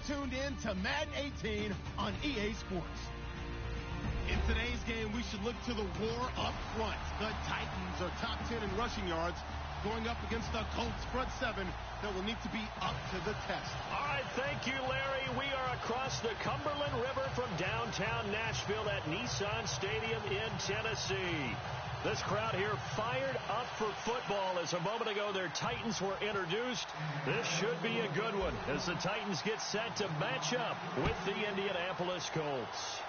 tuned in to Madden 18 on EA Sports. In today's game, we should look to the war up front. The Titans are top 10 in rushing yards, going up against the Colts front seven that will need to be up to the test. All right, thank you, Larry. We are across the Cumberland River from downtown Nashville at Nissan Stadium in Tennessee. This crowd here fired up for football as a moment ago their Titans were introduced. This should be a good one as the Titans get set to match up with the Indianapolis Colts.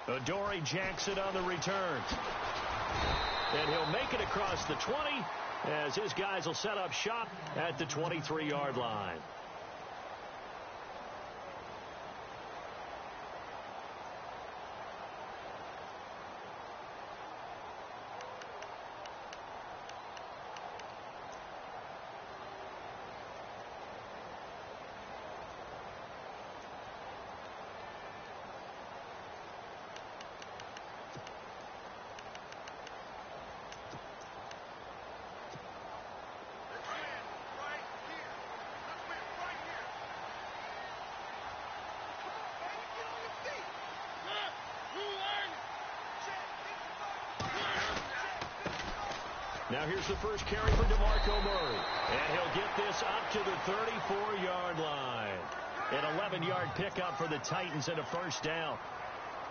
Adoree Jackson on the return. And he'll make it across the 20 as his guys will set up shop at the 23-yard line. Now here's the first carry for DeMarco Murray. And he'll get this up to the 34-yard line. An 11-yard pickup for the Titans and a first down.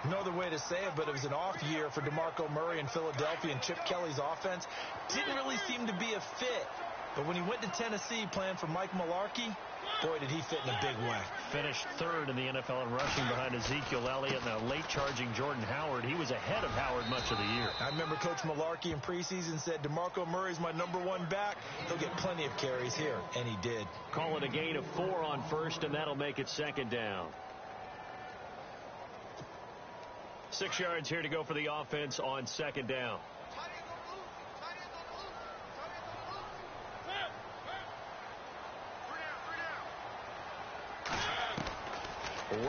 No other way to say it, but it was an off year for DeMarco Murray in Philadelphia, and Chip Kelly's offense didn't really seem to be a fit. But when he went to Tennessee playing for Mike Mularkey, boy, did he fit in a big way. Finished third in the NFL in rushing behind Ezekiel Elliott and a late-charging Jordan Howard. He was ahead of Howard much of the year. I remember Coach Mularkey in preseason said, DeMarco Murray's my #1 back. He'll get plenty of carries here, and he did. Call it a gain of 4 on first, and that'll make it second down. 6 yards here to go for the offense on second down.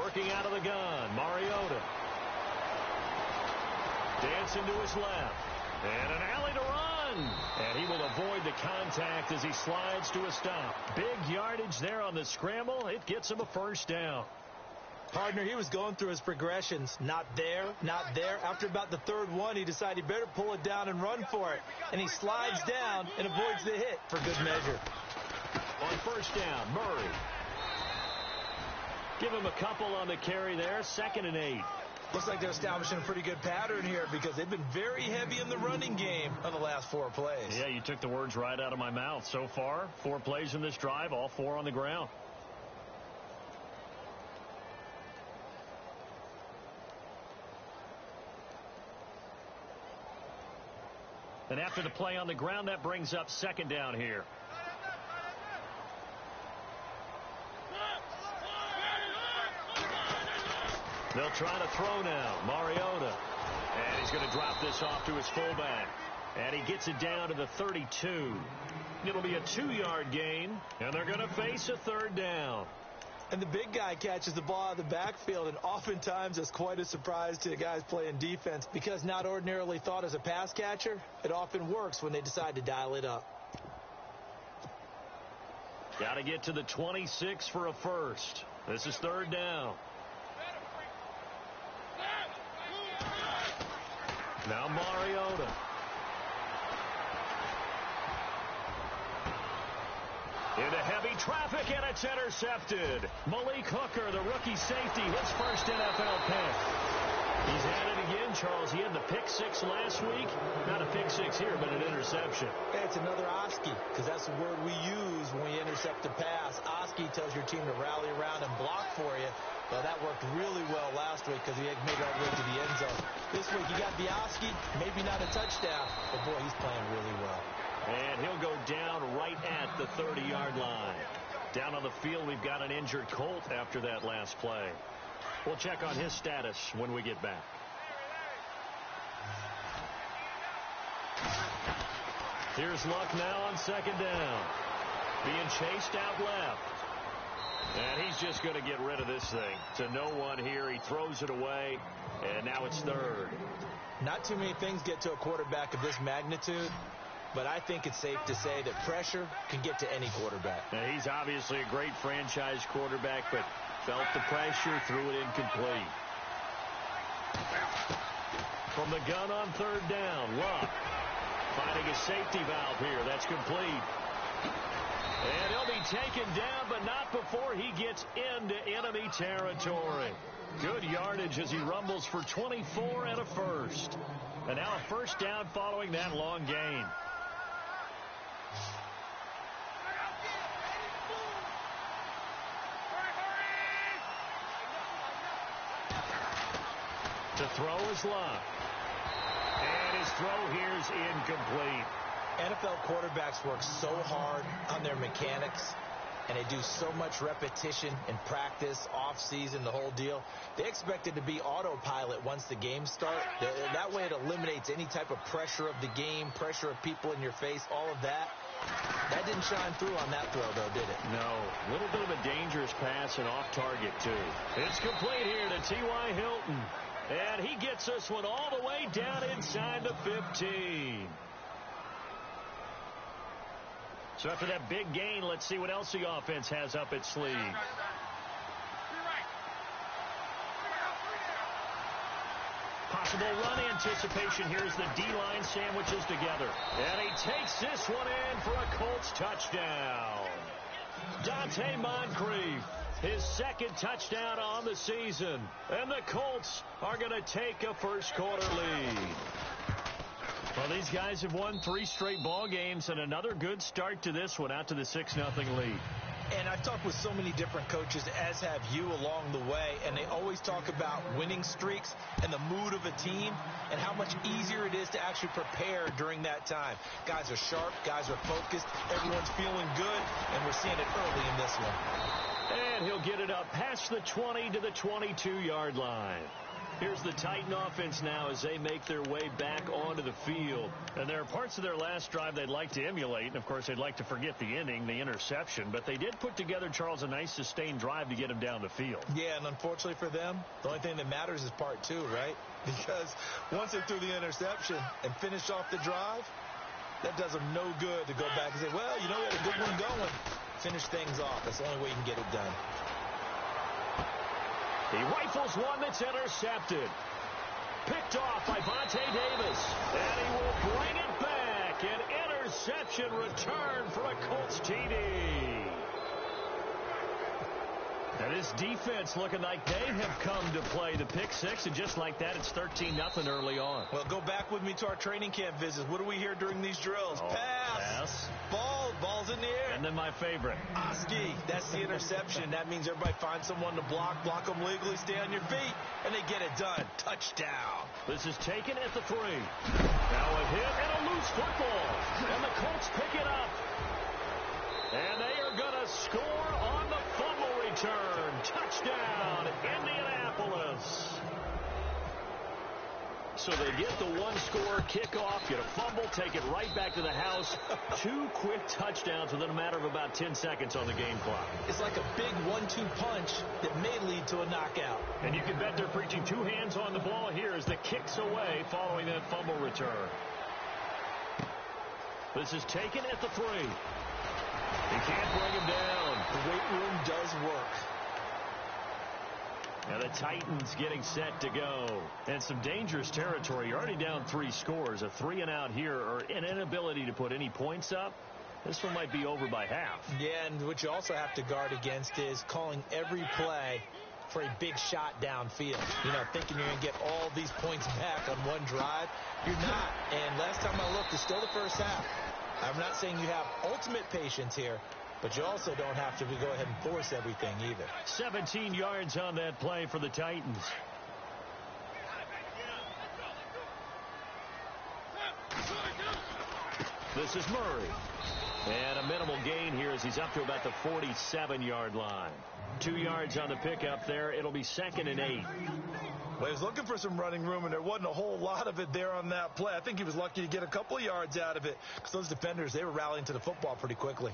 Working out of the gun, Mariota. Dancing to his left. And an alley to run. And he will avoid the contact as he slides to a stop. Big yardage there on the scramble. It gets him a first down. Partner, he was going through his progressions. Not there, not there. After about the third one, he decided he better pull it down and run for it. And he slides down and avoids the hit for good measure. On first down, Murray. Give him a couple on the carry there. 2nd and 8. Looks like they're establishing a pretty good pattern here because they've been very heavy in the running game on the last 4 plays. Yeah, you took the words right out of my mouth. So far, 4 plays in this drive, all 4 on the ground. And after the play on the ground, that brings up second down here. They'll try to throw now. Mariota. And he's going to drop this off to his fullback. And he gets it down to the 32. It'll be a 2-yard gain, and they're going to face a third down. And the big guy catches the ball out of the backfield, and oftentimes it's quite a surprise to the guys playing defense because not ordinarily thought as a pass catcher, it often works when they decide to dial it up. Got to get to the 26 for a first. This is third down. Now Mariota. Into heavy traffic, and it's intercepted. Malik Hooker, the rookie safety, his first NFL pick. He's had it again, Charles. He had the pick 6 last week. Not a pick 6 here, but an interception. Hey, it's another Oski, because that's the word we use when we intercept a pass. Oski tells your team to rally around and block for you. Well, that worked really well last week because he made it all the way to the end zone. This week, he got the Oski, maybe not a touchdown, but boy, he's playing really well. And he'll go down right at the 30-yard line. Down on the field, we've got an injured Colt after that last play. We'll check on his status when we get back. Here's Luck now on second down. Being chased out left. And he's just going to get rid of this thing. To no one here. He throws it away. And now it's third. Not too many things get to a quarterback of this magnitude but I think it's safe to say that pressure can get to any quarterback. Now, he's obviously a great franchise quarterback, but felt the pressure, threw it incomplete. From the gun on third down, Love finding a safety valve here. That's complete. And he'll be taken down, but not before he gets into enemy territory. Good yardage as he rumbles for 24 and a first. And now a first down following that long gain. To throw is Love. And his throw here is incomplete. NFL quarterbacks work so hard on their mechanics, and they do so much repetition in practice, off-season, the whole deal. They expect it to be autopilot once the games start. That way it eliminates any type of pressure of the game, pressure of people in your face, all of that. That didn't shine through on that throw, though, did it? No. A little bit of a dangerous pass and off target, too. It's complete here to T.Y. Hilton. And he gets this one all the way down inside the 15. So after that big gain, let's see what else the offense has up its sleeve. Possible run anticipation. Here's the D-line sandwiches together. And he takes this one in for a Colts touchdown. Dante Moncrief, his second touchdown on the season. And the Colts are going to take a first-quarter lead. Well, these guys have won 3 straight ball games, and another good start to this one, out to the 6-0 lead. And I've talked with so many different coaches, as have you along the way, and they always talk about winning streaks and the mood of a team and how much easier it is to actually prepare during that time. Guys are sharp, guys are focused, everyone's feeling good, and we're seeing it early in this one. And he'll get it up past the 20 to the 22-yard line. Here's the Titan offense now as they make their way back onto the field. And there are parts of their last drive they'd like to emulate. And, of course, they'd like to forget the inning, the interception. But they did put together, Charles, a nice sustained drive to get him down the field. Yeah, and unfortunately for them, the only thing that matters is part 2, right? Because once they threw the interception and finished off the drive, that does them no good to go back and say, well, you know, we had a good one going. Finish things off. That's the only way you can get it done. He rifles one that's intercepted. Picked off by Vontae Davis. And he will bring it back. An interception return for a Colts TD. And this defense looking like they have come to play. The pick 6, and just like that, it's 13-0 early on. Well, go back with me to our training camp visits. What do we hear during these drills? Oh, pass. Ball's in the air. And then my favorite. Oski, that's the interception. That means everybody finds someone to block them legally, stay on your feet, and they get it done. Touchdown. This is taken at the 3. Now a hit and a loose football. And the Colts pick it up. And they are going to score on the fumble return. Touchdown, Indianapolis. So they get the one-score kickoff, get a fumble, take it right back to the house. 2 quick touchdowns within a matter of about 10 seconds on the game clock. It's like a big 1-2 punch that may lead to a knockout. And you can bet they're preaching 2 hands on the ball here as the kick's away following that fumble return. This is taken at the 3. He can't bring him down. The weight room does work. Now the Titans getting set to go. And some dangerous territory. You're already down 3 scores. A 3-and-out here, or an inability to put any points up. This one might be over by half. Yeah, and what you also have to guard against is calling every play for a big shot downfield. You know, thinking you're going to get all these points back on one drive. You're not. And last time I looked, it's still the first half. I'm not saying you have ultimate patience here, but you also don't have to go ahead and force everything either. 17 yards on that play for the Titans. This is Murray. And a minimal gain here as he's up to about the 47-yard line. 2 yards on the pickup there. It'll be 2nd and 8. Well, he was looking for some running room, and there wasn't a whole lot of it there on that play. I think he was lucky to get a couple of yards out of it because those defenders, they were rallying to the football pretty quickly.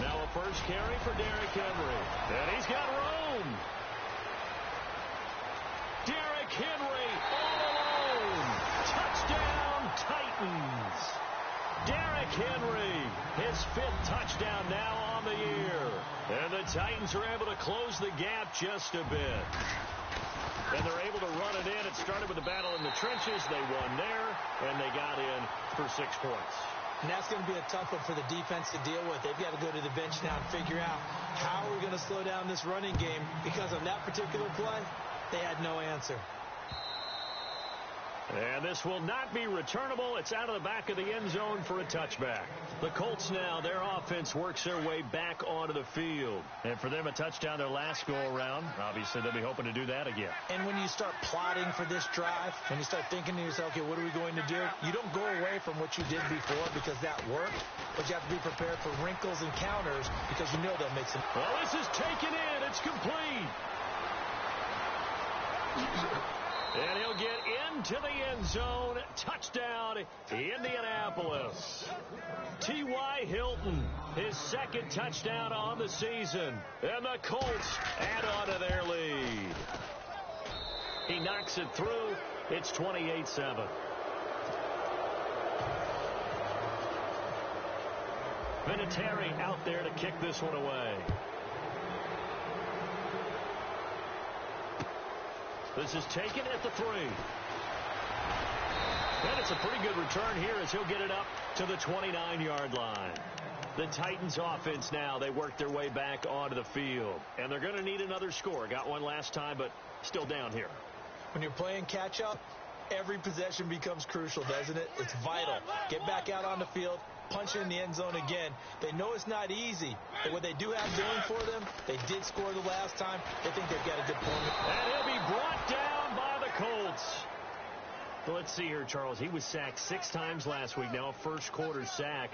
Now a first carry for Derrick Henry. And he's got room. Derrick Henry all alone. Touchdown, Titans. Derrick Henry, his 5th touchdown now on the year. And the Titans are able to close the gap just a bit. And they're able to run it in. It started with a battle in the trenches. They won there, and they got in for 6 points. And that's going to be a tough one for the defense to deal with. They've got to go to the bench now and figure out how we're going to slow down this running game, because on that particular play, they had no answer. And this will not be returnable. It's out of the back of the end zone for a touchback. The Colts now, their offense works their way back onto the field. And for them, a touchdown their last go-around. Obviously, they'll be hoping to do that again. And when you start plotting for this drive, when you start thinking to yourself, okay, what are we going to do? You don't go away from what you did before because that worked, but you have to be prepared for wrinkles and counters because you know they'll make some. Well, this is taken in. It's complete. And he'll get into the end zone. Touchdown, Indianapolis. T.Y. Hilton, his 2nd touchdown on the season. And the Colts add on to their lead. He knocks it through. It's 28-7. Vinatieri out there to kick this one away. This is taken at the 3. And it's a pretty good return here as he'll get it up to the 29-yard line. The Titans offense now, they work their way back onto the field. And they're going to need another score. Got one last time, but still down here. When you're playing catch-up, every possession becomes crucial, doesn't it? It's vital. Get back out on the field, punch it in the end zone again. They know it's not easy, but what they do have going for them, they did score the last time. They think they've got a good point. And he'll be brought down by the Colts. Well, let's see here, Charles. He was sacked 6 times last week. Now a first-quarter sack.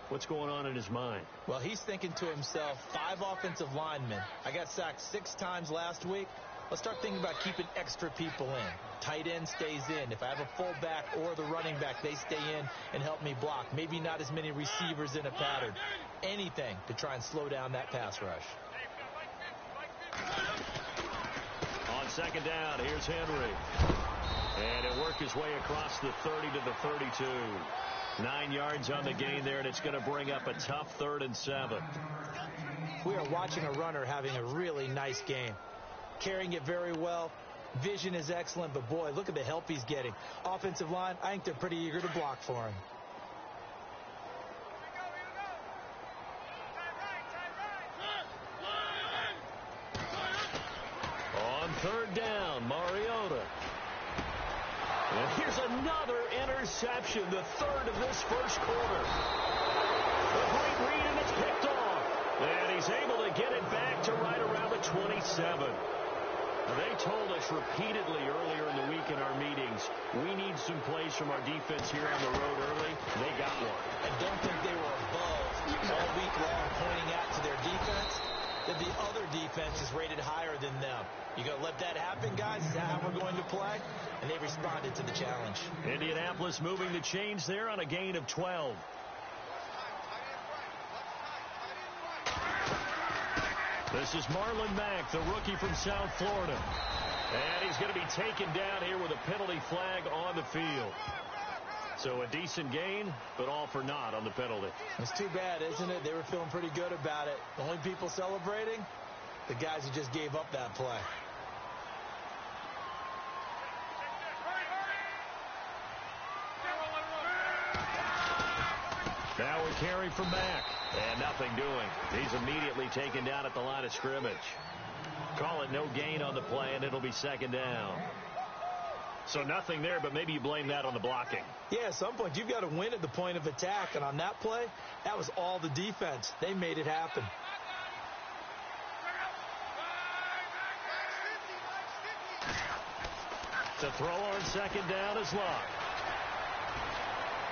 What's going on in his mind? Well, he's thinking to himself, 5 offensive linemen. I got sacked 6 times last week. Let's start thinking about keeping extra people in. Tight end stays in. If I have a fullback or the running back, they stay in and help me block. Maybe not as many receivers in a pattern. Anything to try and slow down that pass rush. On 2nd down, here's Henry. And he'll work his way across the 30 to the 32. 9 yards on the gain there, and it's going to bring up a tough 3rd and 7. We are watching a runner having a really nice game. Carrying it very well. Vision is excellent, but boy, look at the help he's getting. Offensive line, I think they're pretty eager to block for him. On 3rd down, Mariota. And here's another interception, the 3rd of this first quarter. A great read, and it's picked off. And he's able to get it back to right around the 27. They told us repeatedly earlier in the week in our meetings, we need some plays from our defense here on the road early. They got one. I don't think they were above all week long pointing out to their defense that the other defense is rated higher than them. You going to let that happen, guys? Is that how we're going to play? And they responded to the challenge. Indianapolis moving the chains there on a gain of 12. This is Marlon Mack, the rookie from South Florida. And he's going to be taken down here with a penalty flag on the field. So a decent gain, but all for naught on the penalty. It's too bad, isn't it? They were feeling pretty good about it. The only people celebrating, the guys who just gave up that play. Now a carry from Mack. And nothing doing. He's immediately taken down at the line of scrimmage. Call it no gain on the play, and it'll be 2nd down. So nothing there, but maybe you blame that on the blocking. Yeah, at some point, you've got to win at the point of attack. And on that play, that was all the defense. They made it happen. The throw on 2nd down is Locke.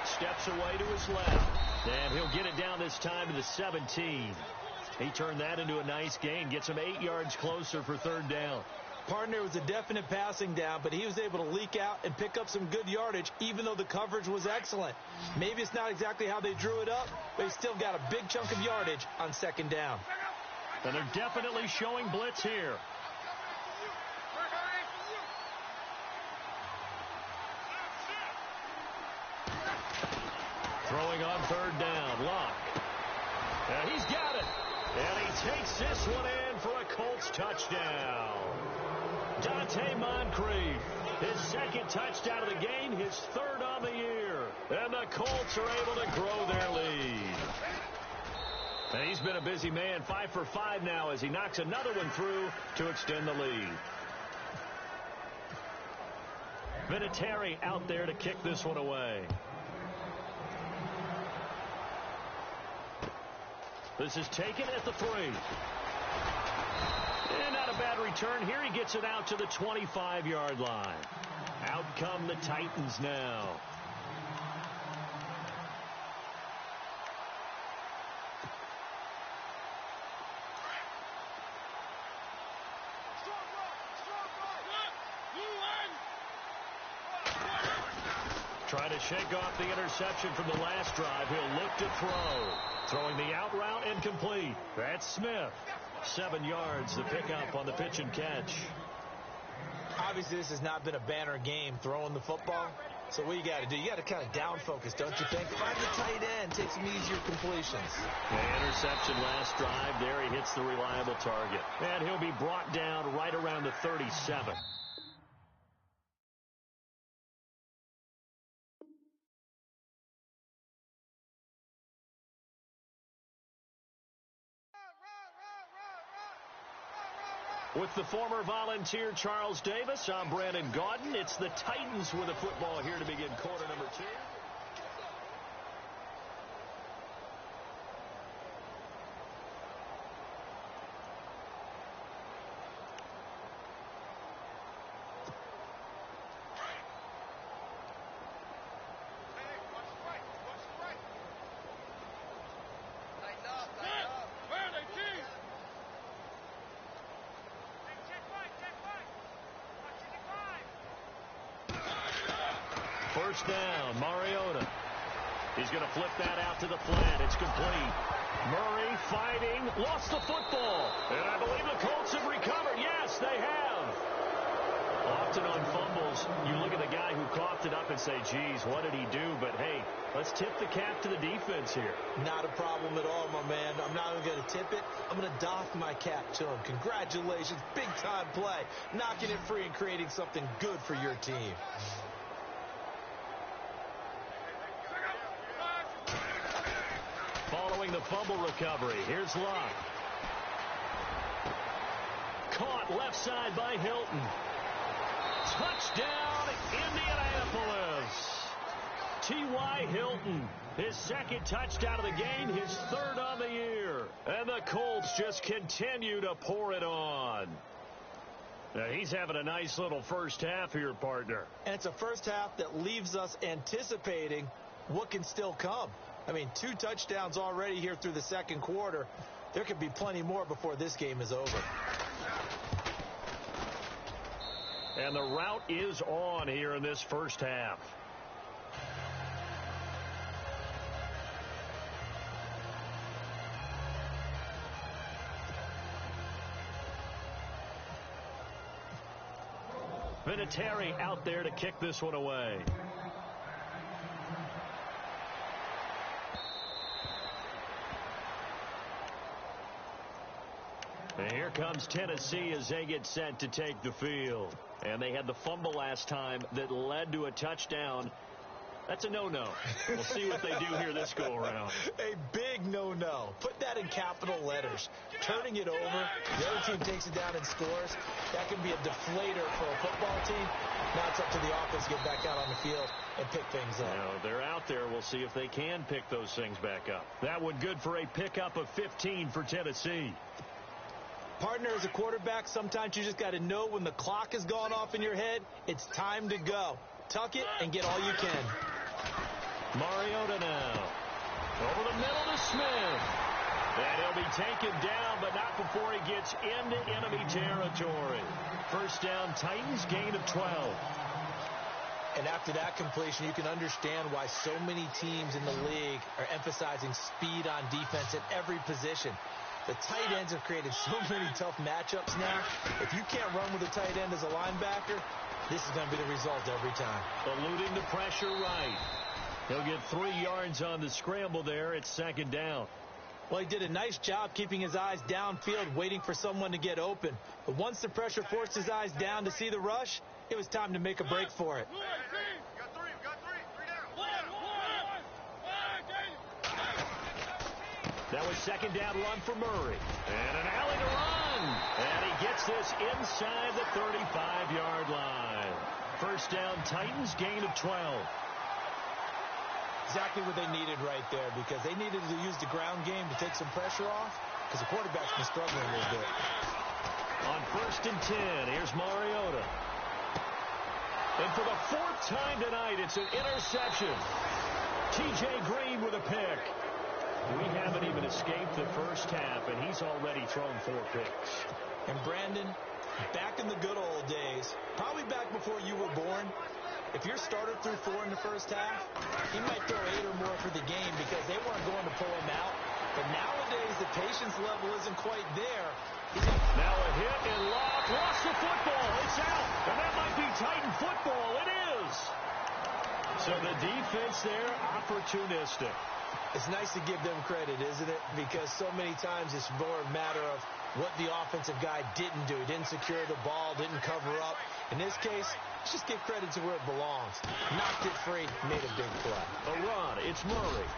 Steps away to his left. And he'll get it down this time to the 17. He turned that into a nice gain. Gets him 8 yards closer for 3rd down. Partner was a definite passing down, but he was able to leak out and pick up some good yardage, even though the coverage was excellent. Maybe it's not exactly how they drew it up, but he still got a big chunk of yardage on 2nd down. And they're definitely showing blitz here. Throwing on third down, Locke. And he's got it. And he takes this one in for a Colts touchdown. Dante Moncrief, his second touchdown of the game, his third on the year. And the Colts are able to grow their lead. And he's been a busy man, 5 for 5 now as he knocks another one through to extend the lead. Vinatieri out there to kick this one away. This is taken at the 3. And not a bad return here. He gets it out to the 25-yard line. Out come the Titans now. Trying to shake off the interception from the last drive. He'll look to throw. Throwing the out route incomplete. That's Smith. 7 yards, the pickup on the pitch and catch. Obviously, this has not been a banner game throwing the football. So what you got to do, you got to kind of down focus, don't you think? Find the tight end, take some easier completions. The interception last drive. There he hits the reliable target. And he'll be brought down right around the 37. With the former Volunteer Charles Davis, I'm Brandon Gaudin. It's the Titans with the football here to begin quarter number 2. First down, Mariota. He's going to flip that out to the flat. It's complete. Murray fighting, lost the football. And I believe the Colts have recovered. Yes, they have. Often on fumbles, you look at the guy who coughed it up and say, geez, what did he do? But, hey, let's tip the cap to the defense here. Not a problem at all, my man. I'm not even going to tip it. I'm going to doff my cap to him. Congratulations. Big-time play. Knocking it free and creating something good for your team. Following the fumble recovery, here's Locke. Caught left side by Hilton. Touchdown, Indianapolis. T.Y. Hilton, his second touchdown of the game, his third on the year. And the Colts just continue to pour it on. Now, he's having a nice little first half here, partner. And it's a first half that leaves us anticipating what can still come. I mean, 2 touchdowns already here through the second quarter. There could be plenty more before this game is over. And the route is on here in this first half. Vinatieri out there to kick this one away. And here comes Tennessee as they get set to take the field. And they had the fumble last time that led to a touchdown. That's a no-no. We'll see what they do here this go-around. A big no-no. Put that in capital letters. Turning it over, the other team takes it down and scores. That can be a deflator for a football team. Now it's up to the offense to get back out on the field and pick things up. You know, they're out there. We'll see if they can pick those things back up. That one good for a pickup of 15 for Tennessee. Partner, as a quarterback, sometimes you just got to know when the clock has gone off in your head, it's time to go. Tuck it and get all you can. Mariota now. Over the middle to Smith. And he'll be taken down, but not before he gets into enemy territory. First down, Titans, gain of 12. And after that completion, you can understand why so many teams in the league are emphasizing speed on defense at every position. The tight ends have created so many tough matchups now. If you can't run with a tight end as a linebacker, this is going to be the result every time. Eluding the pressure right. He'll get 3 yards on the scramble there. It's 2nd down. Well, he did a nice job keeping his eyes downfield, waiting for someone to get open. But once the pressure forced his eyes down to see the rush, it was time to make a break for it. That was 2nd down run for Murray. And an alley to run. And he gets this inside the 35-yard line. 1st down, Titans, gain of 12. Exactly what they needed right there, because they needed to use the ground game to take some pressure off, because the quarterback's been struggling a little bit. On 1st and 10, here's Mariota. And for the 4th time tonight, it's an interception. T.J. Green with a pick. We haven't even escaped the first half, and he's already thrown 4 picks. And Brandon, back in the good old days, probably back before you were born, if your starter threw 4 in the first half, he might throw 8 or more for the game because they weren't going to pull him out. But nowadays, the patience level isn't quite there. Now a hit and lost the football. It's out, and that might be Titan football. It is. So the defense there, opportunistic. It's nice to give them credit, isn't it? Because so many times it's more a matter of what the offensive guy didn't do. Didn't secure the ball, didn't cover up. In this case, let's just give credit to where it belongs. Knocked it free, made a big play. A run, it's Murray.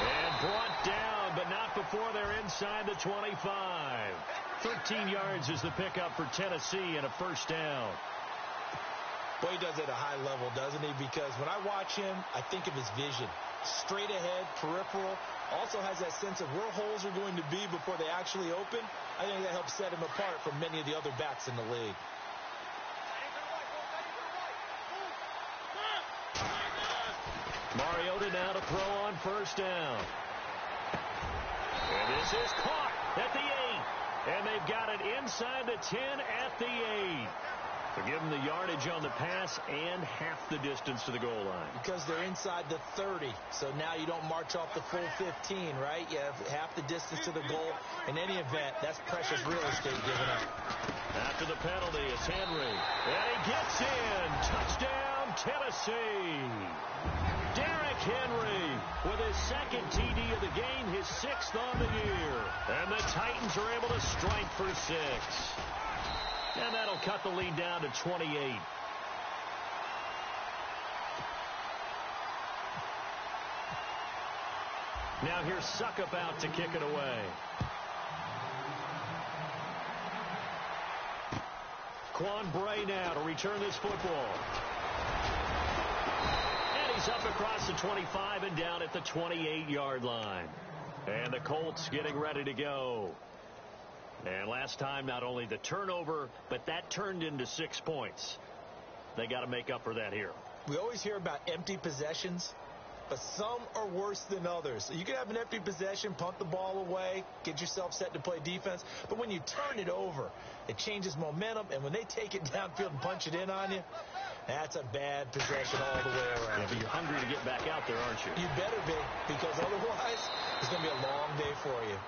And brought down, but not before they're inside the 25. 13 yards is the pickup for Tennessee and a 1st down. Boy, he does it at a high level, doesn't he? Because when I watch him, I think of his vision. Straight ahead, peripheral. Also has that sense of where holes are going to be before they actually open. I think that helps set him apart from many of the other backs in the league. Mariota now to throw on 1st down. And this is caught at the 8. And they've got it inside the 10 at the 8. They're giving the yardage on the pass and half the distance to the goal line. Because they're inside the 30. So now you don't march off the full 15, right? You have half the distance to the goal. In any event, that's precious real estate given up. After the penalty, it's Henry. And he gets in. Touchdown, Tennessee. Derrick Henry with his 2nd TD of the game, his 6th on the year. And the Titans are able to strike for 6. And that'll cut the lead down to 28. Now here's Suckup out to kick it away. Quan Bray now to return this football. And he's up across the 25 and down at the 28-yard line. And the Colts getting ready to go. And last time, not only the turnover, but that turned into 6 points. They got to make up for that here. We always hear about empty possessions, but some are worse than others. So you can have an empty possession, punt the ball away, get yourself set to play defense. But when you turn it over, it changes momentum. And when they take it downfield and punch it in on you, that's a bad possession all the way around. Yeah, but you're hungry to get back out there, aren't you? You better be, because otherwise it's going to be a long day for you.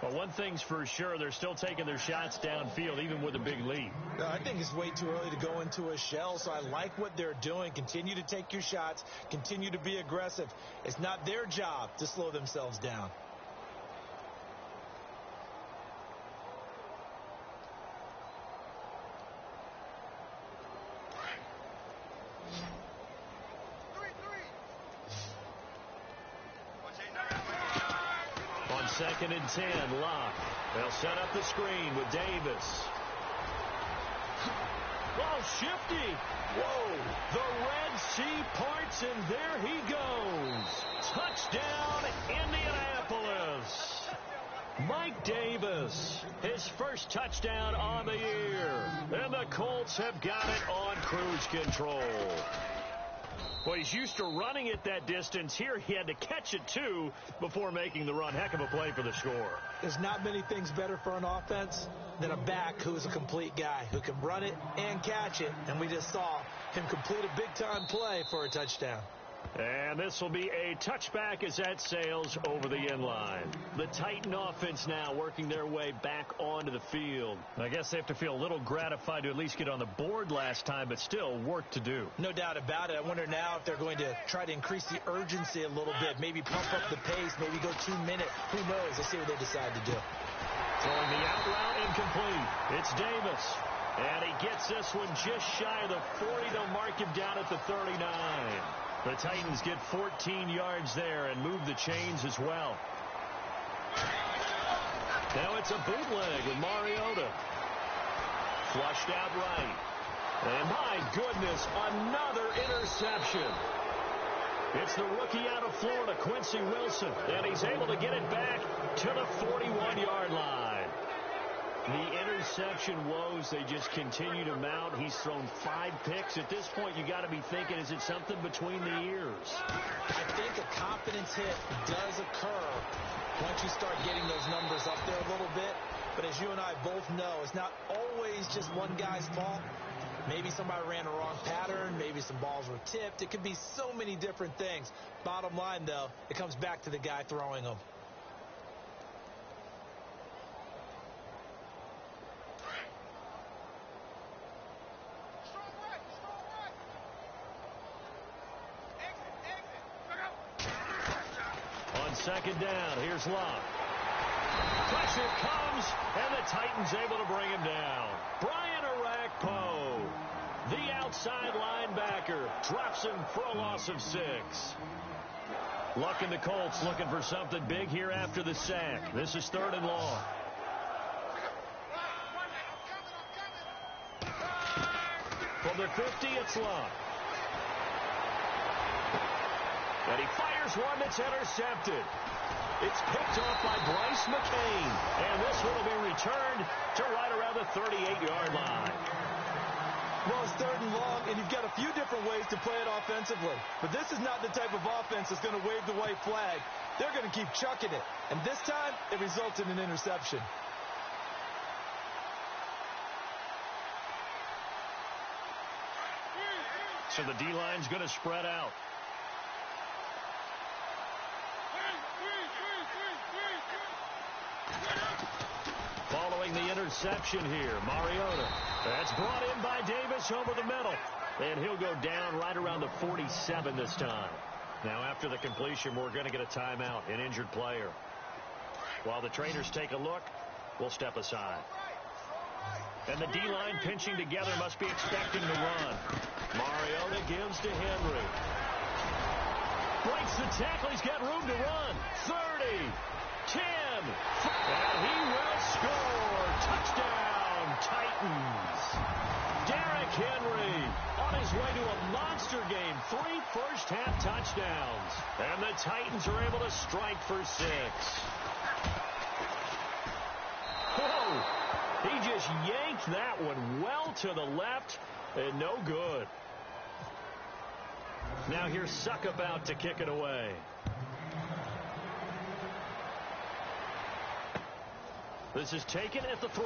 Well, one thing's for sure, they're still taking their shots downfield, even with a big lead. No, I think it's way too early to go into a shell, so I like what they're doing. Continue to take your shots. Continue to be aggressive. It's not their job to slow themselves down. On 2nd and 10, Locke. They'll set up the screen with Davis. Oh, shifty. Whoa. The Red Sea parts, and there he goes. Touchdown, Indianapolis. Mike Davis, his first touchdown on the year. And the Colts have got it on cruise control. Well, he's used to running it that distance. Here he had to catch it, too, before making the run. Heck of a play for the score. There's not many things better for an offense than a back who's a complete guy, who can run it and catch it. And we just saw him complete a big-time play for a touchdown. And this will be a touchback as that sails over the end line. The Titan offense now working their way back onto the field. I guess they have to feel a little gratified to at least get on the board last time, but still work to do. No doubt about it. I wonder now if they're going to try to increase the urgency a little bit, maybe pump up the pace, maybe go 2 minute. Who knows? Let's see what they decide to do. Throwing the out route incomplete. It's Davis. And he gets this one just shy of the 40. They'll mark him down at the 39. The Titans get 14 yards there and move the chains as well. Now it's a bootleg with Mariota. Flushed out right. And my goodness, another interception. It's the rookie out of Florida, Quincy Wilson, and he's able to get it back to the 41-yard line. The interception woes, they just continue to mount. He's thrown 5 picks. At this point, you got to be thinking, is it something between the ears? I think a confidence hit does occur once you start getting those numbers up there a little bit. But as you and I both know, it's not always just one guy's fault. Maybe somebody ran a wrong pattern. Maybe some balls were tipped. It could be so many different things. Bottom line, though, it comes back to the guy throwing them. On second down, here's Locke. Pressure comes, and the Titans able to bring him down. Brian Arakpo, the outside linebacker, drops him for a loss of 6. Luck and the Colts looking for something big here after the sack. This is 3rd and long. From the 50, it's Locke. And he fires one that's intercepted. It's picked off by Bryce McCain. And this one will be returned to right around the 38-yard line. Well, it's 3rd and long, and you've got a few different ways to play it offensively. But this is not the type of offense that's going to wave the white flag. They're going to keep chucking it. And this time, it results in an interception. So the D-line's going to spread out. Following the interception here, Mariota. That's brought in by Davis over the middle. And he'll go down right around the 47 this time. Now after the completion, we're going to get a timeout, an injured player. While the trainers take a look, we'll step aside. And the D-line pinching together must be expecting to run. Mariota gives to Henry. Breaks the tackle. He's got room to run. 30, 10, and he will score. Touchdown, Titans. Derrick Henry on his way to a monster game. 3 first-half touchdowns. And the Titans are able to strike for 6. Whoa! He just yanked that one well to the left, and no good. Now here's Suck about to kick it away. This is taken at the 3.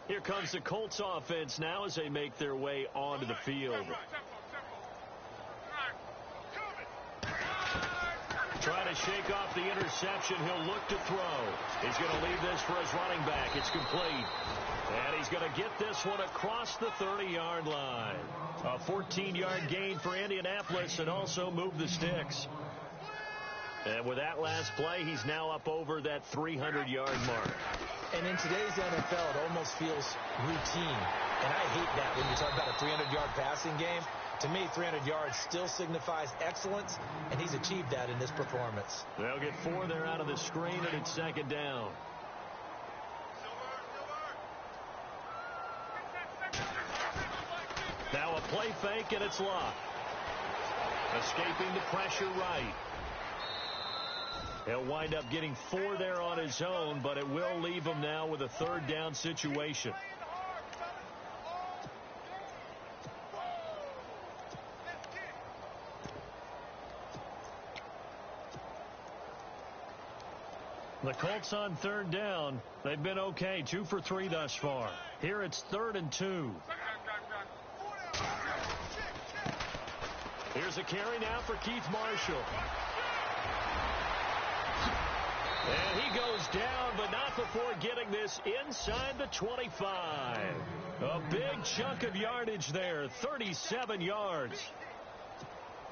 Here comes the Colts offense now as they make their way onto the field. Trying to shake off the interception. He'll look to throw. He's going to leave this for his running back. It's complete. And he's going to get this one across the 30-yard line. A 14-yard gain for Indianapolis and also move the sticks. And with that last play, he's now up over that 300-yard mark. And in today's NFL, it almost feels routine. And I hate that when you talk about a 300-yard passing game. To me, 300 yards still signifies excellence, and he's achieved that in this performance. They'll get 4 there out of the screen, and it's second down. Now a play fake, and it's Luck. Escaping the pressure right. He'll wind up getting 4 there on his own, but it will leave him now with a third down situation. The Colts on third down. They've been okay, 2 for 3 thus far. Here it's 3rd and 2. Here's a carry now for Keith Marshall. And he goes down, but not before getting this inside the 25. A big chunk of yardage there, 37 yards.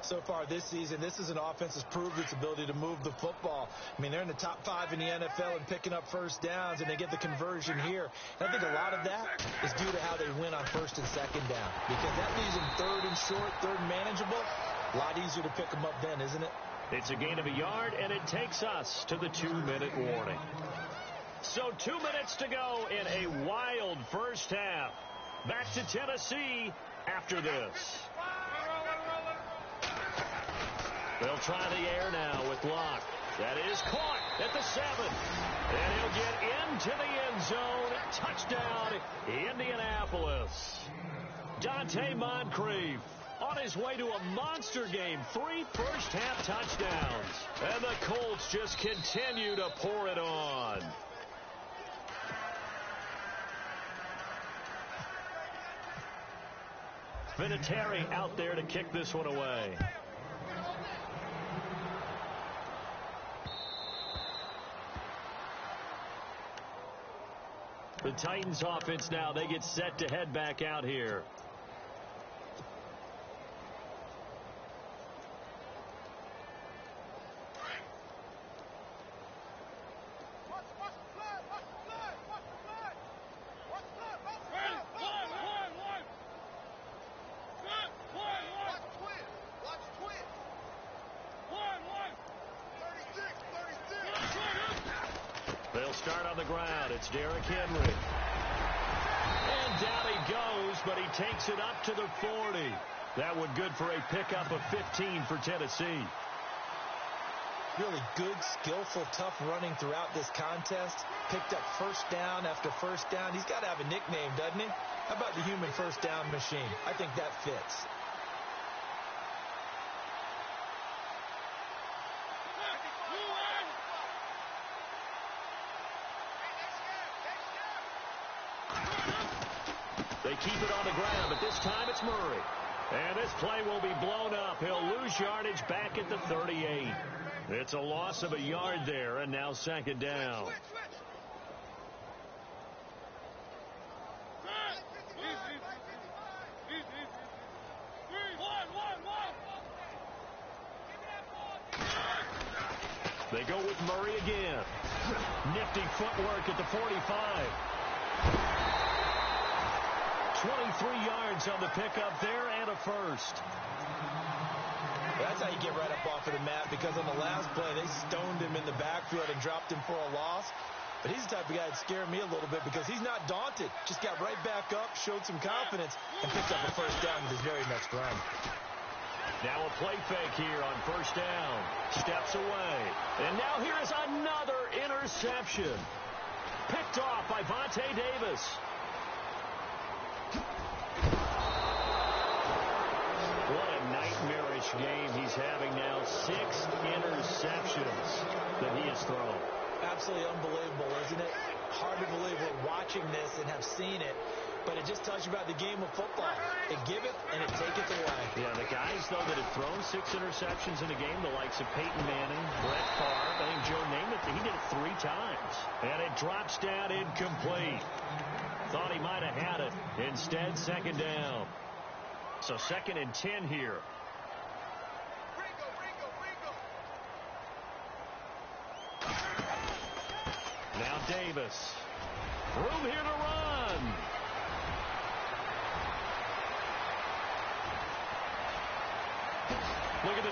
So far this season, this is an offense that's proved its ability to move the football. I mean, they're in the top 5 in the NFL and picking up first downs, and they get the conversion here. And I think a lot of that is due to how they win on first and second down, because that leaves them 3rd and short, 3rd and manageable. A lot easier to pick them up then, isn't it? It's a gain of a yard, and it takes us to the 2-minute warning. So 2 minutes to go in a wild first half. Back to Tennessee after this. They'll try the air now with Luck. That is caught at the 7. And he'll get into the end zone. Touchdown, Indianapolis. Dante Moncrief on his way to a monster game. 3 first-half touchdowns. And the Colts just continue to pour it on. Vinatieri out there to kick this one away. The Titans offense now, they get set to head back out here. They'll start on the ground. It's Derrick Henry. And down he goes, but he takes it up to the 40. That one good for a pickup of 15 for Tennessee. Really good, skillful, tough running throughout this contest. Picked up first down after first down. He's got to have a nickname, doesn't he? How about the human first down machine? I think that fits. They keep it on the ground, but this time it's Murray. And this play will be blown up. He'll lose yardage back at the 38. It's a loss of a yard there, and now second down. They go with Murray again. Nifty footwork at the 45. 23 yards on the pickup there and a first. That's how you get right up off of the mat, because on the last play, they stoned him in the backfield and dropped him for a loss. But he's the type of guy that scared me a little bit because he's not daunted. Just got right back up, showed some confidence, and picked up a first down with his very next run. Now a play fake here on first down. Steps away. And now here is another interception. Picked off by Vontae Davis. What a nightmarish game he's having now. 6 interceptions that he has thrown. Absolutely unbelievable, isn't it? Hard to believe we're watching this and have seen it, but it just tells you about the game of football. It give it and it take it away. Yeah, the guys, though, that have thrown 6 interceptions in a game, the likes of Peyton Manning, Brett Favre, I think Joe Namath, he did it 3 times. And it drops down incomplete. Thought he might have had it. Instead, second down. So 2nd and 10 here. Now Davis. Room here to run.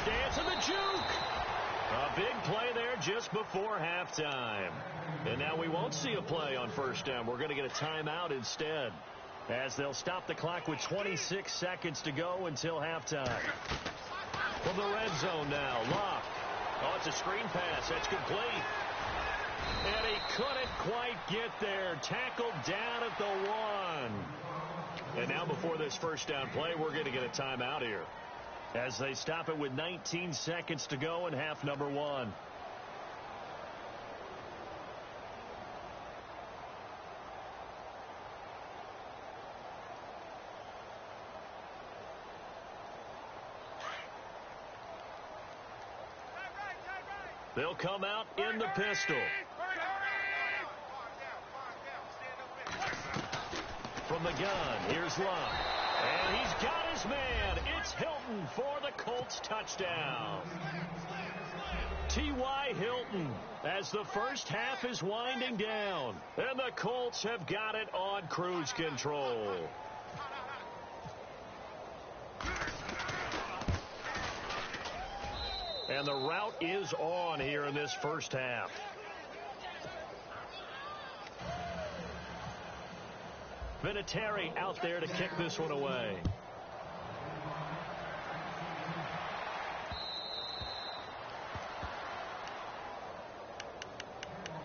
stance and the juke. A big play there just before halftime. And now we won't see a play on first down. We're going to get a timeout instead, as they'll stop the clock with 26 seconds to go until halftime. From the red zone now, Locke. Oh, it's a screen pass. That's complete. And he couldn't quite get there. Tackled down at the 1. And now before this first down play, we're going to get a timeout here, as they stop it with 19 seconds to go in half number 1. They'll come out in the pistol. From the gun, here's Love. And he's got his man. It's Hilton for the Colts touchdown. T.Y. Hilton, as the first half is winding down. And the Colts have got it on cruise control. And the route is on here in this first half. Vinatieri out there to kick this one away.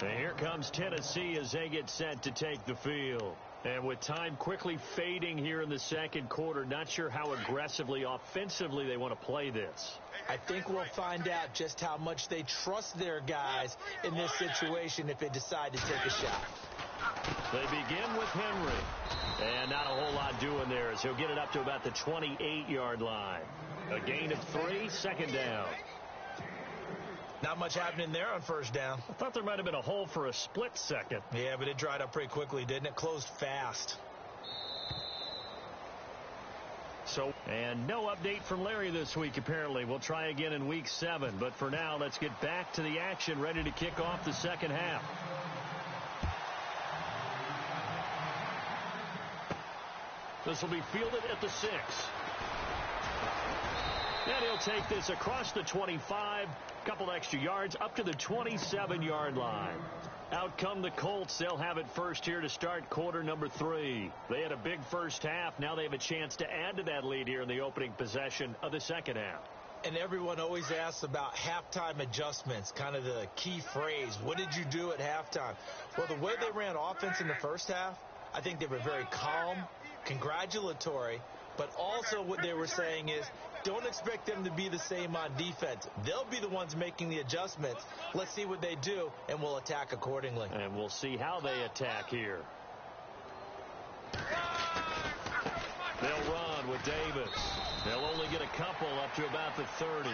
And here comes Tennessee as they get set to take the field. And with time quickly fading here in the second quarter, not sure how aggressively, offensively they want to play this. I think we'll find out just how much they trust their guys in this situation if they decide to take a shot. They begin with Henry. And not a whole lot doing there, as he'll get it up to about the 28-yard line. A gain of 3, second down. Not much happening there on first down. I thought there might have been a hole for a split second. Yeah, but it dried up pretty quickly, didn't it? Closed fast. And no update from Larry this week, apparently. We'll try again in week 7. But for now, let's get back to the action, ready to kick off the second half. This will be fielded at the 6. And he'll take this across the 25, couple extra yards, up to the 27-yard line. Out come the Colts. They'll have it first here to start quarter number 3. They had a big first half. Now they have a chance to add to that lead here in the opening possession of the second half. And everyone always asks about halftime adjustments, kind of the key phrase. What did you do at halftime? Well, the way they ran offense in the first half, I think they were very calm, congratulatory, but also what they were saying is, don't expect them to be the same on defense. They'll be the ones making the adjustments. Let's see what they do, and we'll attack accordingly. And we'll see how they attack here. They'll run with Davis. They'll only get a couple up to about the 30.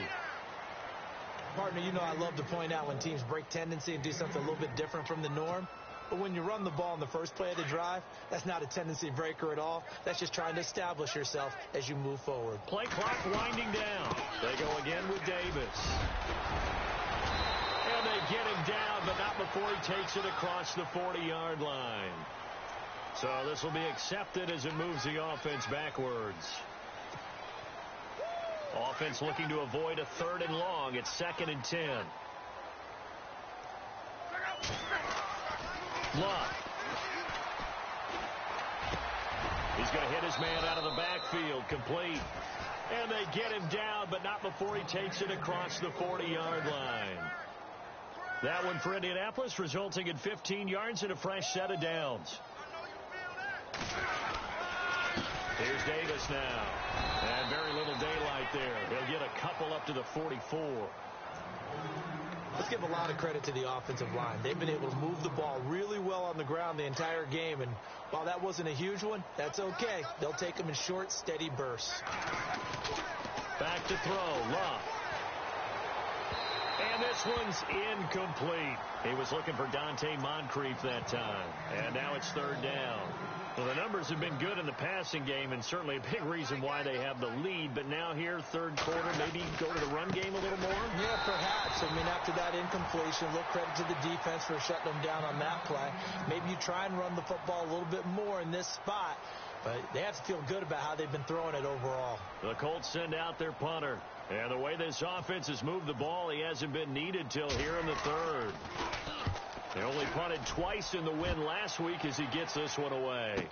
Partner, you know I love to point out when teams break tendency and do something a little bit different from the norm. But when you run the ball in the first play of the drive, that's not a tendency breaker at all. That's just trying to establish yourself as you move forward. Play clock winding down. They go again with Davis. And they get him down, but not before he takes it across the 40-yard line. So this will be accepted as it moves the offense backwards. Offense looking to avoid a 3rd and long. It's 2nd and 10. Luck. He's going to hit his man out of the backfield. Complete. And they get him down, but not before he takes it across the 40-yard line. That one for Indianapolis, resulting in 15 yards and a fresh set of downs. Here's Davis now. And very little daylight there. They'll get a couple up to the 44. Let's give a lot of credit to the offensive line. They've been able to move the ball really well on the ground the entire game. And while that wasn't a huge one, that's okay. They'll take them in short, steady bursts. Back to throw. Love. And this one's incomplete. He was looking for Dante Moncrief that time. And now it's 3rd down. Well, the numbers have been good in the passing game, and certainly a big reason why they have the lead. But now here, 3rd quarter, maybe go to the run game a little more? Yeah, perhaps. I mean, after that incompletion, a little credit to the defense for shutting them down on that play. Maybe you try and run the football a little bit more in this spot. But they have to feel good about how they've been throwing it overall. The Colts send out their punter. And the way this offense has moved the ball, he hasn't been needed till here in the third. They only punted twice in the win last week as he gets this one away.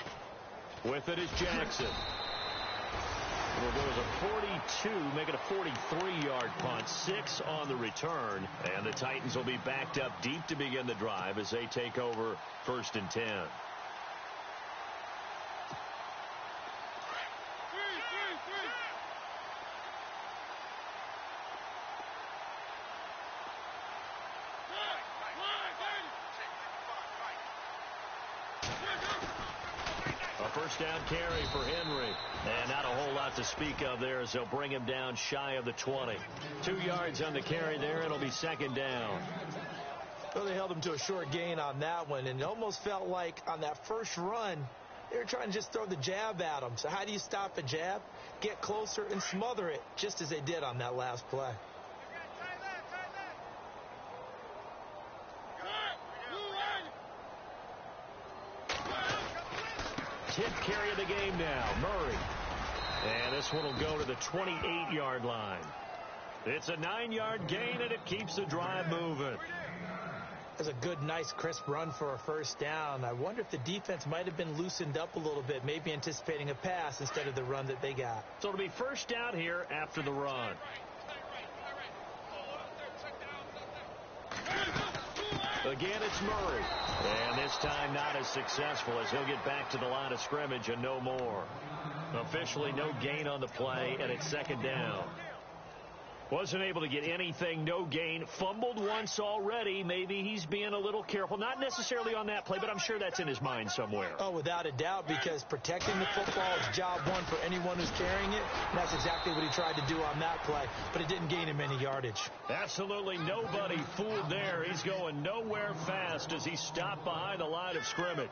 With it is Jackson. It'll go as a 42, make it a 43-yard punt, 6 on the return. And the Titans will be backed up deep to begin the drive as they take over 1st and 10. First down carry for Henry. And not a whole lot to speak of there as they'll bring him down shy of the 20. 2 yards on the carry there. It'll be 2nd down. Well, they held him to a short gain on that one, and it almost felt like on that first run, they were trying to just throw the jab at him. So how do you stop a jab? Get closer and smother it, just as they did on that last play. Tenth carry of the game now, Murray. And this one will go to the 28-yard line. It's a 9-yard gain, and it keeps the drive moving. That's a good, nice, crisp run for a first down. I wonder if the defense might have been loosened up a little bit, maybe anticipating a pass instead of the run that they got. So it'll be first down here after the run. Again, it's Murray. And this time not as successful as he'll get back to the line of scrimmage and no more. Officially no gain on the play, and it's 2nd down. Wasn't able to get anything, no gain. Fumbled once already. Maybe he's being a little careful. Not necessarily on that play, but I'm sure that's in his mind somewhere. Oh, without a doubt, because protecting the football is job one for anyone who's carrying it. And that's exactly what he tried to do on that play, but it didn't gain him any yardage. Absolutely nobody fooled there. He's going nowhere fast as he stopped behind the line of scrimmage.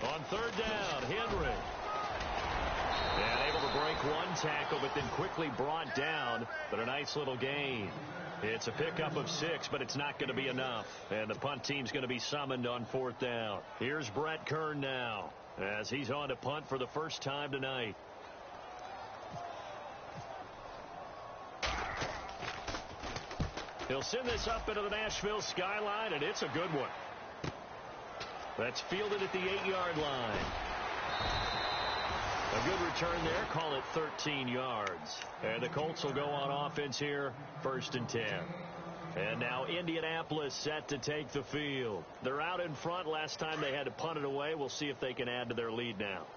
On 3rd down, Henry. And able to break one tackle, but then quickly brought down. But a nice little gain. It's a pickup of 6, but it's not going to be enough. And the punt team's going to be summoned on 4th down. Here's Brett Kern now as he's on to punt for the first time tonight. He'll send this up into the Nashville skyline, and it's a good one. That's fielded at the 8-yard line. A good return there. Call it 13 yards. And the Colts will go on offense here, 1st and 10. And now Indianapolis set to take the field. They're out in front. Last time they had to punt it away. We'll see if they can add to their lead now.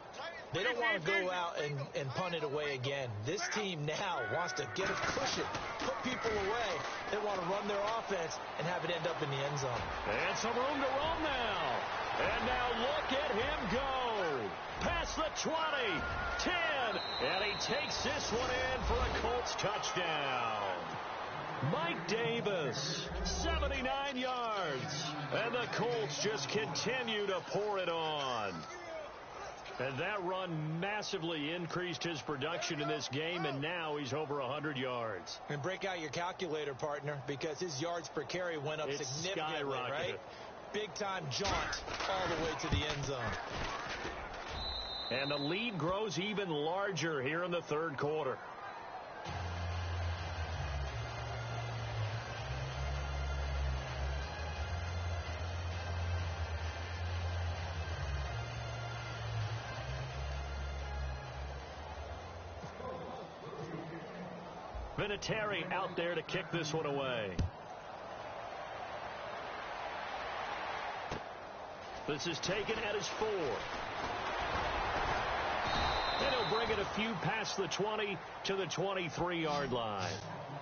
They don't want to go out and punt it away again. This team now wants to get a cushion, put people away. They want to run their offense and have it end up in the end zone. And some room to roam now. And now look at him go. Past the 20, 10, and he takes this one in for a Colts touchdown. Mike Davis, 79 yards. And the Colts just continue to pour it on. And that run massively increased his production in this game, and now he's over 100 yards. And break out your calculator, partner, because his yards per carry went up significantly, right? Big-time jaunt all the way to the end zone. And the lead grows even larger here in the 3rd quarter. Vinatieri out there to kick this one away. This is taken at his 4. And he'll bring it a few past the 20 to the 23-yard line.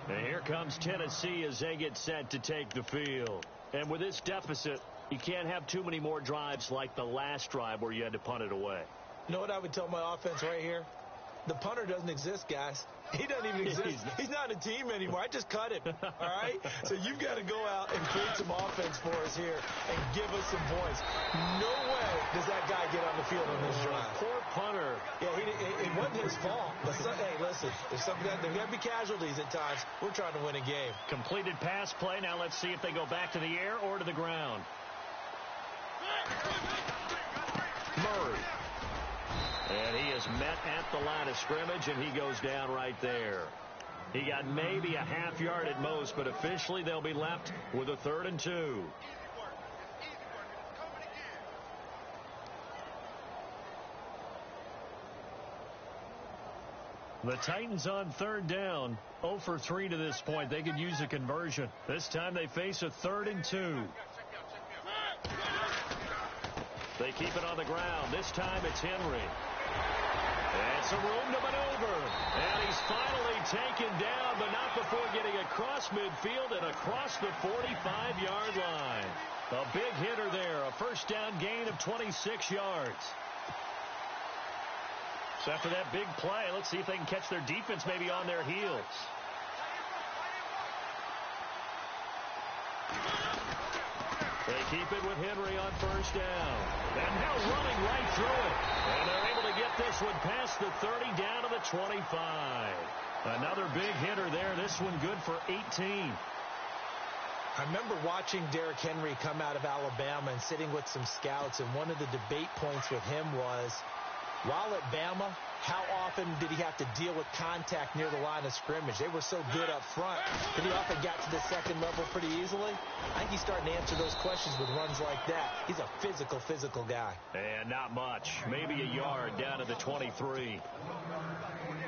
And here comes Tennessee as they get set to take the field. And with this deficit, you can't have too many more drives like the last drive where you had to punt it away. You know what I would tell my offense right here? The punter doesn't exist, guys. He doesn't even exist. He's not a team anymore. I just cut him, all right? So you've got to go out and create some offense for us here and give us some points. No way does that guy get on the field on this drive. Poor punter. Yeah, it wasn't his fault. But hey, listen, there's got to be casualties at times. We're trying to win a game. Completed pass play. Now let's see if they go back to the air or to the ground. Murray. And he is met at the line of scrimmage, and he goes down right there. He got maybe a half yard at most, but officially they'll be left with a 3rd and 2. The Titans on 3rd down, 0 for 3 to this point. They could use a conversion. This time they face a 3rd and 2. They keep it on the ground. This time it's Henry. And some room to maneuver. And he's finally taken down, but not before getting across midfield and across the 45-yard line. A big hitter there. A first down gain of 26 yards. So after that big play, let's see if they can catch their defense maybe on their heels. They keep it with Henry on first down. And now running right through it. And they're able to get this one past the 30 down to the 25. Another big hitter there. This one good for 18. I remember watching Derrick Henry come out of Alabama and sitting with some scouts, and one of the debate points with him was, while at Bama, how often did he have to deal with contact near the line of scrimmage? They were so good up front that he often got to the second level pretty easily. I think he's starting to answer those questions with runs like that. He's a physical guy. And not much. Maybe a yard down to the 23.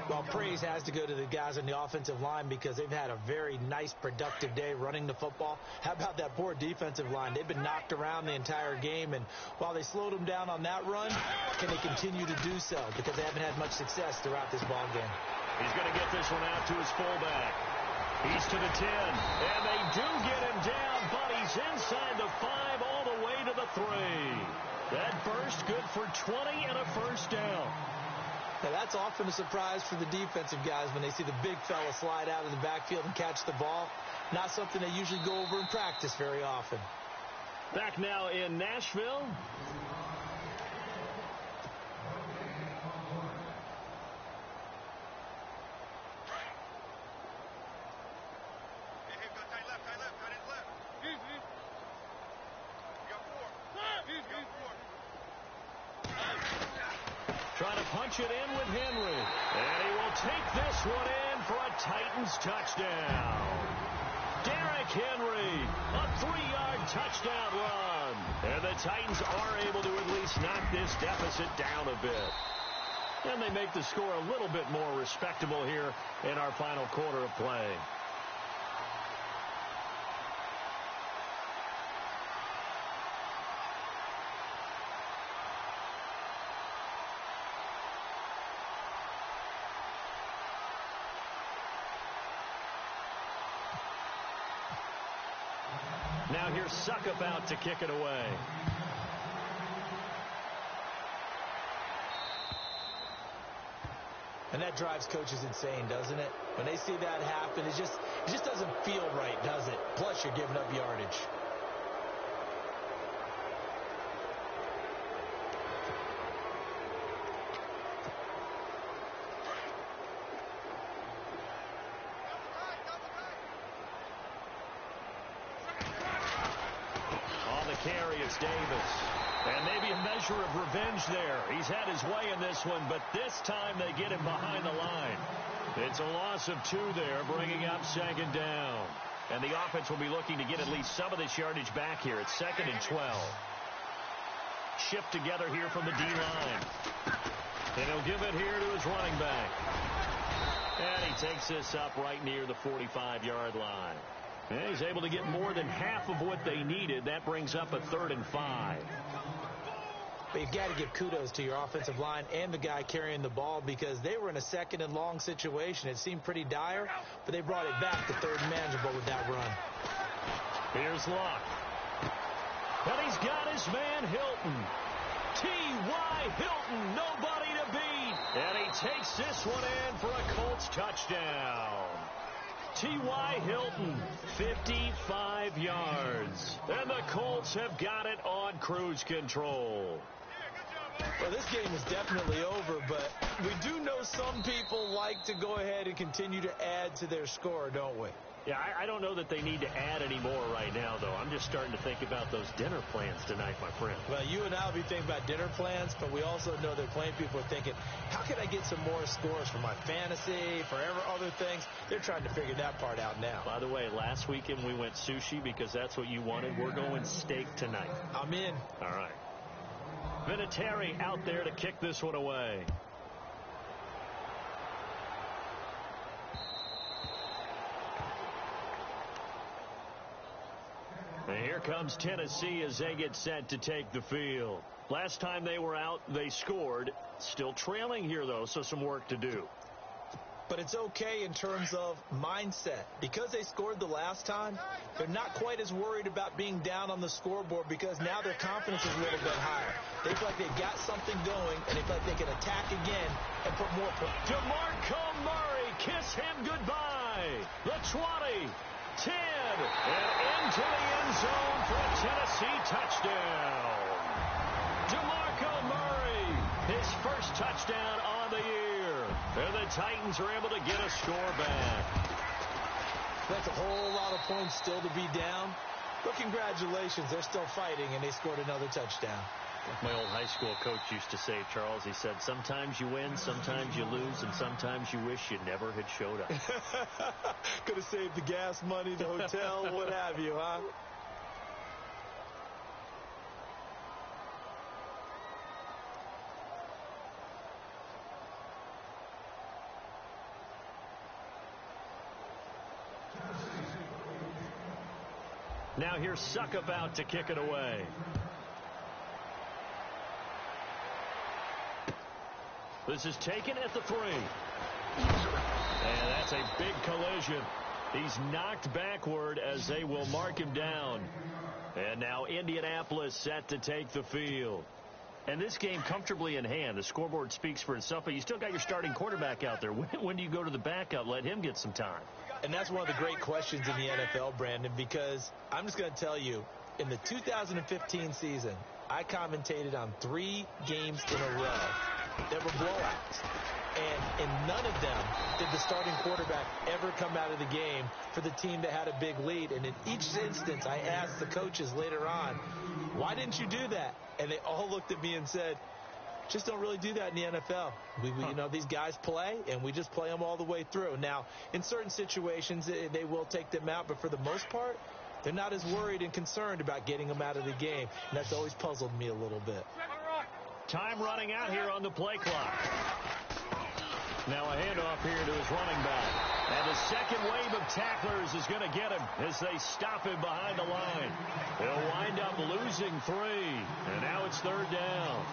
Well, praise has to go to the guys on the offensive line because they've had a very nice, productive day running the football. How about that poor defensive line? They've been knocked around the entire game, and while they slowed them down on that run, can they continue to do so? Because they haven't had much success throughout this ball game. He's going to get this one out to his fullback. He's to the 10, and they do get him down, but he's inside the 5 all the way to the 3. That burst good for 20 and a first down. Now, that's often a surprise for the defensive guys when they see the big fella slide out of the backfield and catch the ball. Not something they usually go over in practice very often. Back now in Nashville. Trying to punch it in with Henry. And he will take this one in for a Titans touchdown. Derrick Henry, a 3-yard touchdown run. And the Titans are able to at least knock this deficit down a bit. And they make the score a little bit more respectable here in our final quarter of play. Now here's Suckup out to kick it away. And that drives coaches insane, doesn't it? When they see that happen, it just doesn't feel right, does it? Plus, you're giving up yardage. Carry, it's Davis. And maybe a measure of revenge there. He's had his way in this one, but this time they get him behind the line. It's a loss of 2 there, bringing up 2nd down. And the offense will be looking to get at least some of this yardage back here. It's 2nd and 12. Shift together here from the D-line. And he'll give it here to his running back. And he takes this up right near the 45-yard line. And he's able to get more than half of what they needed. That brings up a 3rd and 5. But you've got to give kudos to your offensive line and the guy carrying the ball because they were in a 2nd and long situation. It seemed pretty dire, but they brought it back to 3rd and manageable with that run. Here's Luck. And he's got his man Hilton. T.Y. Hilton, nobody to beat. And he takes this one in for a Colts touchdown. T.Y. Hilton, 55 yards. And the Colts have got it on cruise control. Well, this game is definitely over, but we do know some people like to go ahead and continue to add to their score, don't we? Yeah, I don't know that they need to add any more right now, though. I'm just starting to think about those dinner plans tonight, my friend. Well, you and I will be thinking about dinner plans, but we also know that plenty of people are thinking, how can I get some more scores for my fantasy, for other things? They're trying to figure that part out now. By the way, last weekend we went sushi because that's what you wanted. We're going steak tonight. I'm in. All right. Vinatieri out there to kick this one away. And here comes Tennessee as they get set to take the field. Last time they were out, they scored. Still trailing here, though, so some work to do. But it's okay in terms of mindset. Because they scored the last time, they're not quite as worried about being down on the scoreboard because now their confidence is a little bit higher. They feel like they've got something going, and they feel like they can attack again and put more points. DeMarco Murray, kiss him goodbye. The 20, 10, and into the end zone for a Tennessee touchdown. DeMarco Murray, his first touchdown on the year. And the Titans are able to get a score back. That's a whole lot of points still to be down. But congratulations, they're still fighting, and they scored another touchdown. My old high school coach used to say, Charles, he said, sometimes you win, sometimes you lose, and sometimes you wish you never had showed up. Could have saved the gas money, the hotel, what have you, huh? Now here's Suckup out to kick it away. This is taken at the 3. And that's a big collision. He's knocked backward as they will mark him down. And now Indianapolis set to take the field. And this game comfortably in hand. The scoreboard speaks for itself, but you still got your starting quarterback out there. When do you go to the backup? Let him get some time. And that's one of the great questions in the NFL, Brandon, because I'm just going to tell you, in the 2015 season, I commentated on 3 games in a row that were blowouts. And in none of them did the starting quarterback ever come out of the game for the team that had a big lead. And in each instance, I asked the coaches later on, why didn't you do that? And they all looked at me and said, just don't really do that in the NFL. You know, these guys play, and we just play them all the way through. Now, in certain situations, they will take them out, but for the most part, they're not as worried and concerned about getting them out of the game. And that's always puzzled me a little bit. Time running out here on the play clock. Now a handoff here to his running back. And the second wave of tacklers is going to get him as they stop him behind the line. They'll wind up losing 3. And now it's 3rd down.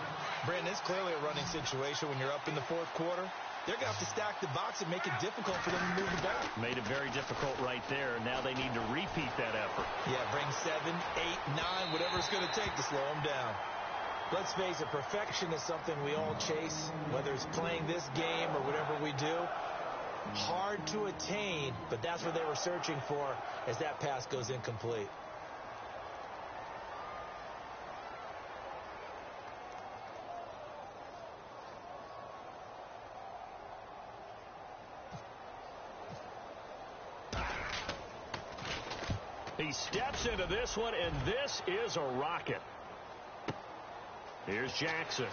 Brandon, it's clearly a running situation when you're up in the 4th quarter. They're going to have to stack the box and make it difficult for them to move the ball. Made it very difficult right there. Now they need to repeat that effort. Yeah, bring 7, 8, 9, whatever it's going to take to slow them down. Let's face it, perfection is something we all chase, whether it's playing this game or whatever we do. Hard to attain, but that's what they were searching for as that pass goes incomplete. He steps into this one, and this is a rocket. Here's Jackson.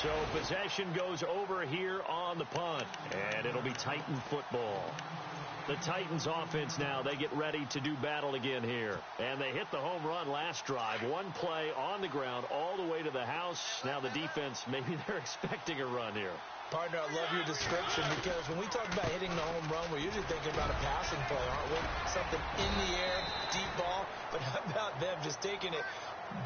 So possession goes over here on the punt, and it'll be Titan football. The Titans offense now, they get ready to do battle again here. And they hit the home run last drive. One play on the ground all the way to the house. Now the defense, maybe they're expecting a run here. Partner, I love your description because when we talk about hitting the home run, we're usually thinking about a passing play, aren't we? Something in the air, deep ball. But how about them just taking it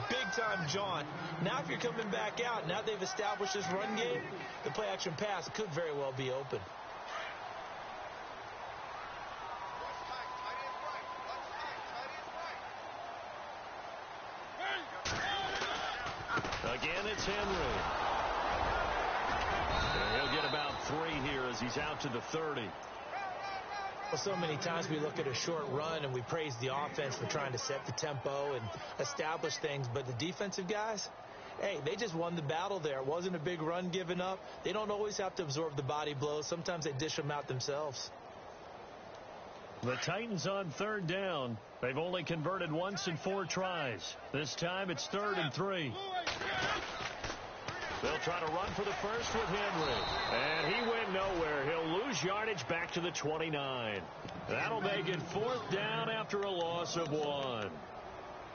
big-time jaunt? Now if you're coming back out, now they've established this run game, the play-action pass could very well be open. Again, it's Henry. And he'll get about 3 here as he's out to the 30. Well, so many times we look at a short run and we praise the offense for trying to set the tempo and establish things, but the defensive guys, hey, they just won the battle there. It wasn't a big run given up. They don't always have to absorb the body blows. Sometimes they dish them out themselves. The Titans on 3rd down. They've only converted once in 4 tries. This time it's 3rd and 3. They'll try to run for the first with Henry. And he went nowhere. He'll lose yardage back to the 29. That'll make it 4th down after a loss of 1.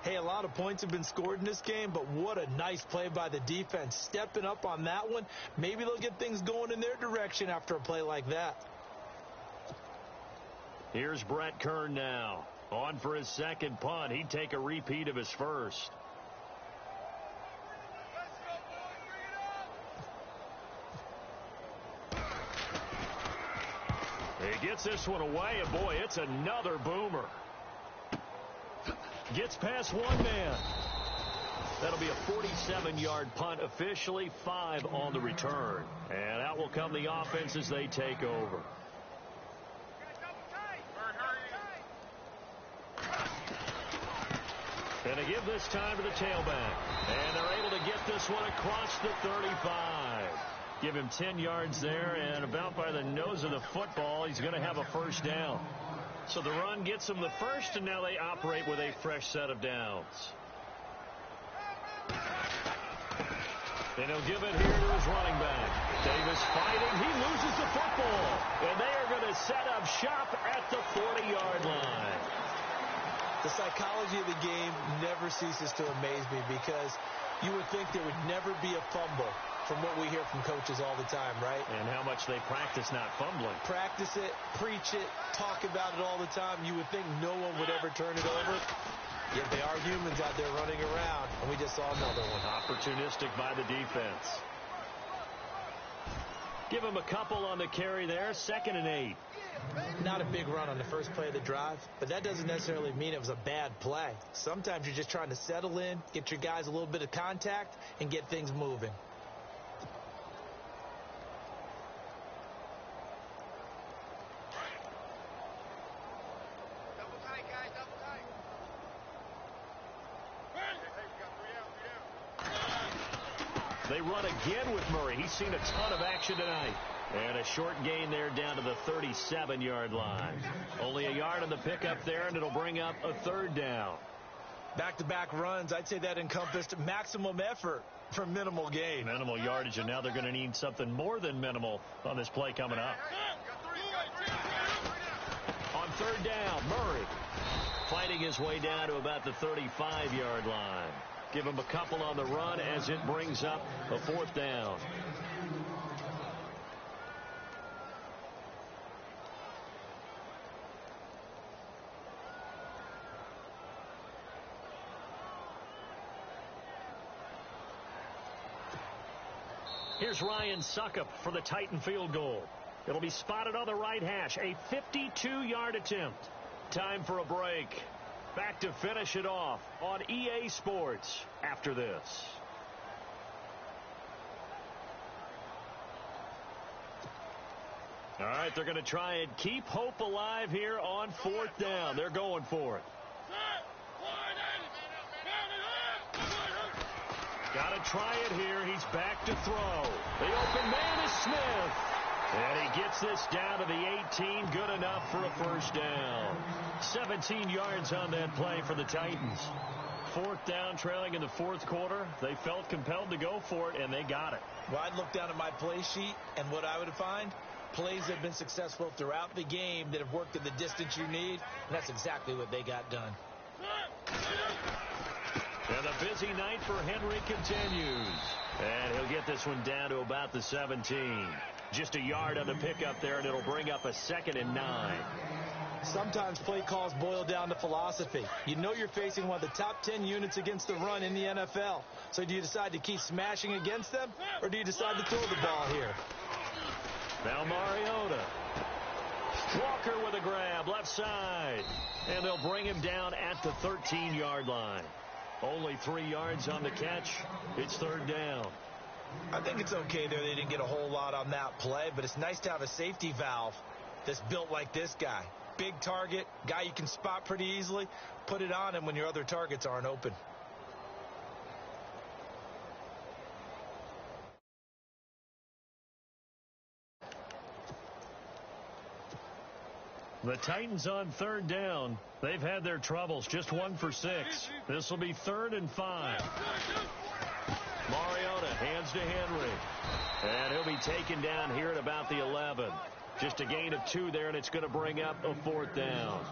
Hey, a lot of points have been scored in this game, but what a nice play by the defense. Stepping up on that one. Maybe they'll get things going in their direction after a play like that. Here's Brett Kern now. On for his 2nd punt. He'd take a repeat of his first. He gets this one away, and boy, it's another boomer. Gets past one man. That'll be a 47-yard punt, officially 5 on the return. And out will come the offense as they take over. And they give this time to the tailback. And they're able to get this one across the 35. Give him 10 yards there, and about by the nose of the football, he's going to have a first down. So the run gets him the first, and now they operate with a fresh set of downs. And he'll give it here to his running back. Davis fighting. He loses the football. And they are going to set up shop at the 40-yard line. The psychology of the game never ceases to amaze me because you would think there would never be a fumble from what we hear from coaches all the time, right? And how much they practice not fumbling. Practice it, preach it, talk about it all the time. You would think no one would ever turn it over. Yet they are humans out there running around, and we just saw another one. Opportunistic by the defense. Give him a couple on the carry there. 2nd and 8. Not a big run on the first play of the drive, but that doesn't necessarily mean it was a bad play. Sometimes you're just trying to settle in, get your guys a little bit of contact, and get things moving. They run again with Murray. He's seen a ton of action tonight. And a short gain there down to the 37-yard line. Only a yard on the pickup there, and it'll bring up a 3rd down. Back-to-back runs, I'd say that encompassed maximum effort for minimal gain. Minimal yardage, and now they're going to need something more than minimal on this play coming up. On 3rd down, Murray fighting his way down to about the 35-yard line. Give him a couple on the run as it brings up a 4th down. Here's Ryan Suckup for the Titan field goal. It'll be spotted on the right hash. A 52-yard attempt. Time for a break. Back to finish it off on EA Sports after this. All right, they're going to try and keep hope alive here on 4th down. They're going for it. Got to try it here. He's back to throw. The open man is Smith. And he gets this down to the 18. Good enough for a first down. 17 yards on that play for the Titans. 4th down, trailing in the 4th quarter. They felt compelled to go for it, and they got it. Well, I'd look down at my play sheet, and what I would find, plays that have been successful throughout the game that have worked at the distance you need, and that's exactly what they got done. And the busy night for Henry continues. And he'll get this one down to about the 17. Just a yard on the pickup there, and it'll bring up a 2nd and 9. Sometimes play calls boil down to philosophy. You know you're facing one of the top 10 units against the run in the NFL. So do you decide to keep smashing against them, or do you decide to throw the ball here? Now Mariota. Walker with a grab, left side. And they'll bring him down at the 13-yard line. Only 3 yards on the catch. It's third down. I think it's okay there. They didn't get a whole lot on that play, but it's nice to have a safety valve that's built like this guy. Big target, guy you can spot pretty easily. Put it on him when your other targets aren't open. The Titans on third down. They've had their troubles. Just 1 for 6. This will be 3rd and 5. Mariota hands to Henry. And he'll be taken down here at about the 11. Just a gain of 2 there, and it's going to bring up a 4th down.